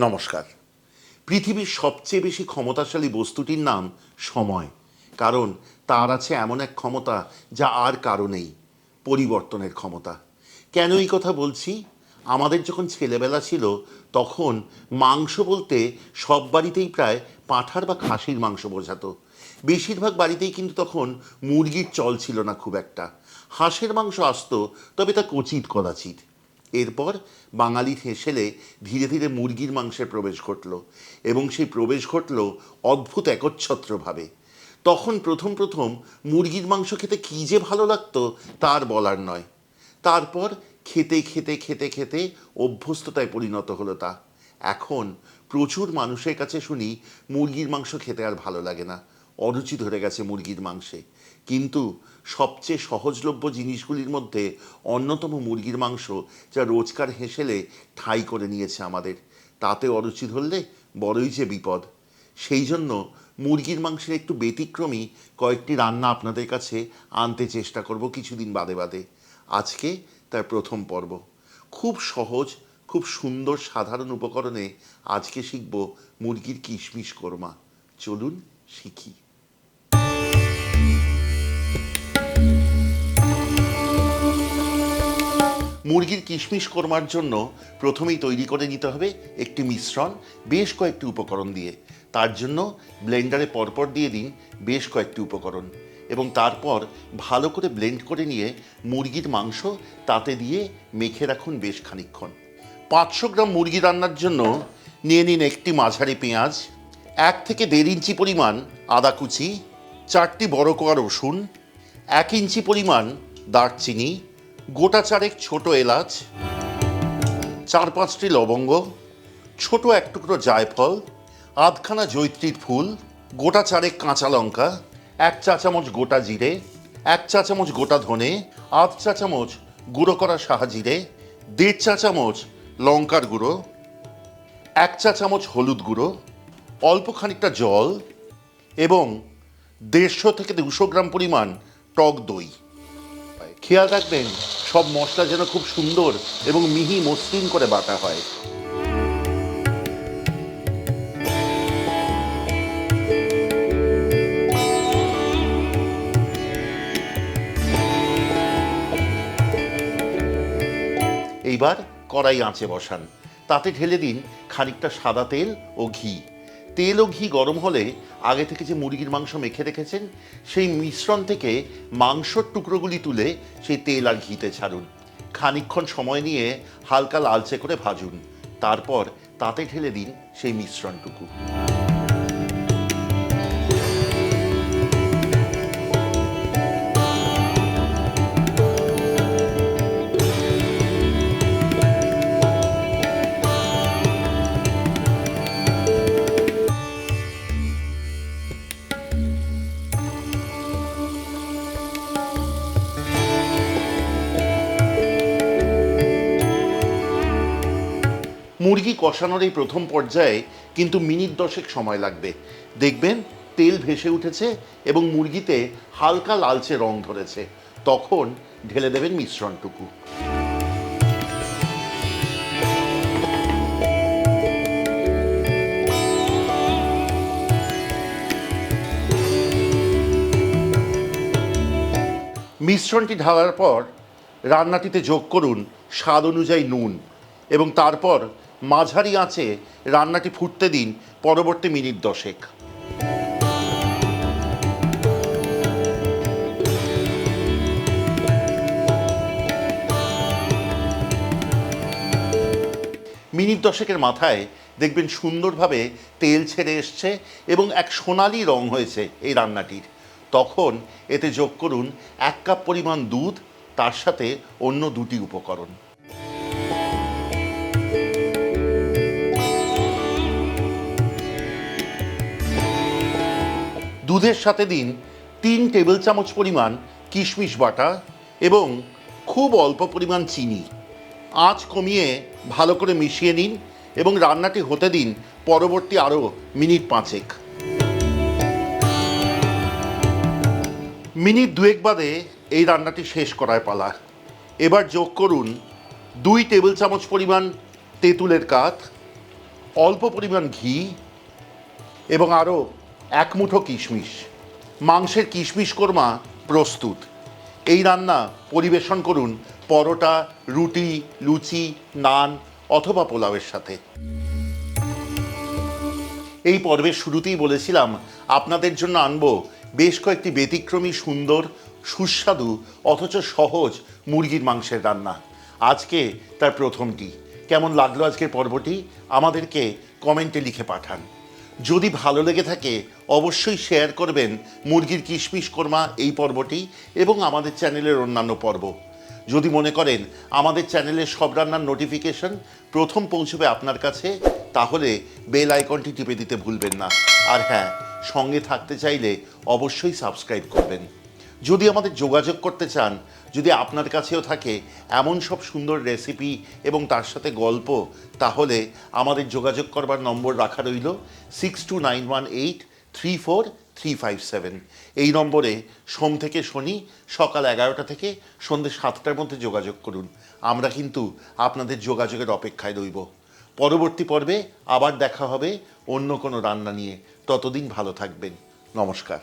নমস্কার। পৃথিবীর সবচেয়ে বেশি ক্ষমতাশালী বস্তুটির নাম সময়। কারণ তার আছে এমন এক ক্ষমতা যা আর কারো নেই, পরিবর্তনের ক্ষমতা। কেন এই কথা বলছি? আমাদের যখন ছেলেবেলা ছিল তখন মাংস বলতে সব বাড়িতেই প্রায় পাঁঠার বা খাসির মাংস বোঝাতো। বেশিরভাগ বাড়িতেই কিন্তু তখন মুরগির চল ছিল না খুব একটা। হাঁসের মাংস আসতো, তবে তা কচিত কদাচিৎ। এরপর বাঙালির হেসেলে ধীরে ধীরে মুরগির মাংসের প্রবেশ ঘটল, এবং সেই প্রবেশ ঘটল অদ্ভুত একচ্ছত্রভাবে। তখন প্রথম প্রথম মুরগির মাংস খেতে কী যে ভালো লাগতো তার বলার নয়। তারপর খেতে খেতে খেতে খেতে অভ্যস্ততায় পরিণত হলো তা। এখন প্রচুর মানুষের কাছে শুনি মুরগির মাংস খেতে আর ভালো লাগে না, অরুচি ধরে গেছে মুরগির মাংসে। কিন্তু সবচেয়ে সহজলভ্য জিনিসগুলির মধ্যে অন্যতম মুরগির মাংস, যা রোজকার হেসেলে ঠাঁই করে নিয়েছে আমাদের। তাতে অরুচি ধরলে বড়ই যে বিপদ। সেই জন্য মুরগির মাংসের একটু ব্যতিক্রমী কয়েকটি রান্না আপনাদের কাছে আনতে চেষ্টা করব কিছুদিন বাদে বাদে। আজকে তার প্রথম পর্ব। খুব সহজ, খুব সুন্দর সাধারণ উপকরণে আজকে শিখব মুরগির কিশমিশ কোরমা। চলুন শিখি। মুরগির কিশমিশ কোরমার জন্য প্রথমেই তৈরি করে নিতে হবে একটি মিশ্রণ বেশ কয়েকটি উপকরণ দিয়ে। তার জন্য ব্লেন্ডারে পরপর দিয়ে দিন বেশ কয়েকটি উপকরণ, এবং তারপর ভালো করে ব্লেন্ড করে নিয়ে মুরগির মাংস তাতে দিয়ে মেখে রাখুন বেশ খানিকক্ষণ। 500 গ্রাম মুরগি রান্নার জন্য নিয়ে নিন একটি মাঝারি পেঁয়াজ, 1 থেকে 1.5 ইঞ্চি পরিমাণ আদা কুচি, 4টি বড় কোয়া রসুন, 1 ইঞ্চি পরিমাণ দারচিনি, গোটা 4 ছোট এলাচ, 4-5টি লবঙ্গ, ছোট 1 টুকরো জায়ফল, আধখানা জয়িত্রীর ফুল, গোটা 4 কাঁচা লঙ্কা, 1 চা চামচ গোটা জিরে, 1 চা চামচ গোটা ধনে, 1/2 চা চামচ গুঁড়ো করা সাহা জিরে, 1.5 চা চামচ লঙ্কার গুঁড়ো, 1 চা চামচ হলুদ গুঁড়ো, অল্প খানিকটা জল এবং 150 থেকে 200 গ্রাম পরিমাণ টক দই। খেয়াল রাখবেন সব মশলা যেন খুব সুন্দর এবং মিহি মসৃণ করে বাটা হয়। এইবার কড়াই আঁচে বসান, তাতে ঢেলে দিন খানিকটা সাদা তেল ও ঘি। তেল ও ঘি গরম হলে আগে থেকে যে মুরগির মাংস মেখে রেখেছেন সেই মিশ্রণ থেকে মাংসর টুকরোগুলি তুলে সেই তেল আর ঘিতে ছাড়ুন। খানিকক্ষণ সময় নিয়ে হালকা লালচে করে ভাজুন। তারপর তাতে ঢেলে দিন সেই মিশ্রণটুকু। মুরগি কষানোর এই প্রথম পর্যায়ে কিন্তু মিনিট 10 সময় লাগবে। দেখবেন তেল ভেসে উঠেছে এবং মুরগিতে হালকা লালচে রং ধরেছে। তখন ঢেলে দেবেন মিশ্রণটুকু। মিশ্রণটি ঢালার পর রান্নাটিতে যোগ করুন স্বাদ অনুযায়ী নুন, এবং তারপর মাঝারি আঁচে রান্নাটি ফুটতে দিন পরবর্তী মিনিট 10। মিনিট 10-এর মাথায় দেখবেন সুন্দরভাবে তেল ছেড়ে এসছে এবং এক সোনালি রং হয়েছে এই রান্নাটির। তখন এতে যোগ করুন 1 কাপ পরিমাণ দুধ, তার সাথে অন্য 2টি উপকরণ। দুধের সাথে দিন 3 টেবিল চামচ পরিমাণ কিশমিশ বাটা এবং খুব অল্প পরিমাণ চিনি। আঁচ কমিয়ে ভালো করে মিশিয়ে নিন এবং রান্নাটি হতে দিন পরবর্তী আরও মিনিট 5। মিনিট 2 বাদে এই রান্নাটি শেষ করায় পালা। এবার যোগ করুন 2 টেবিল চামচ পরিমাণ তেঁতুলের কাঠ, অল্প পরিমাণ ঘি এবং আরও এক মুঠো কিশমিশ। মাংসের কিশমিশ কোরমা প্রস্তুত। এই রান্না পরিবেশন করুন পরোটা, রুটি, লুচি, নান অথবা পোলাওয়ের সাথে। এই পর্বের শুরুতেই বলেছিলাম আপনাদের জন্য আনবো বেশ কয়েকটি ব্যতিক্রমী, সুন্দর, সুস্বাদু অথচ সহজ মুরগির মাংসের রান্না। আজকে তার প্রথমটি। কেমন লাগলো আজকের পর্বটি আমাদেরকে কমেন্টে লিখে পাঠান। যদি ভালো লেগে থাকে অবশ্যই শেয়ার করবেন মুরগির কিশমিশ কোরমা এই পর্বটি এবং আমাদের চ্যানেলের অন্যান্য পর্ব। যদি মনে করেন আমাদের চ্যানেলের সব রান্নার নোটিফিকেশন প্রথম পৌঁছবে আপনার কাছে, তাহলে বেল আইকনটি টিপে দিতে ভুলবেন না। আর হ্যাঁ, সঙ্গে থাকতে চাইলে অবশ্যই সাবস্ক্রাইব করবেন। যদি আমাদের যোগাযোগ করতে চান, যদি আপনার কাছেও থাকে এমন সব সুন্দর রেসিপি এবং তার সাথে গল্প, তাহলে আমাদের যোগাযোগ করবার নম্বর রাখা রইল 6291834357। এই নম্বরে সোম থেকে শনি সকাল 11টা থেকে সন্ধ্যে 7টার মধ্যে যোগাযোগ করুন। আমরা কিন্তু আপনাদের যোগাযোগের অপেক্ষায় রইব। পরবর্তী পর্বে আবার দেখা হবে অন্য কোনো রান্না নিয়ে। ততদিন ভালো থাকবেন। নমস্কার।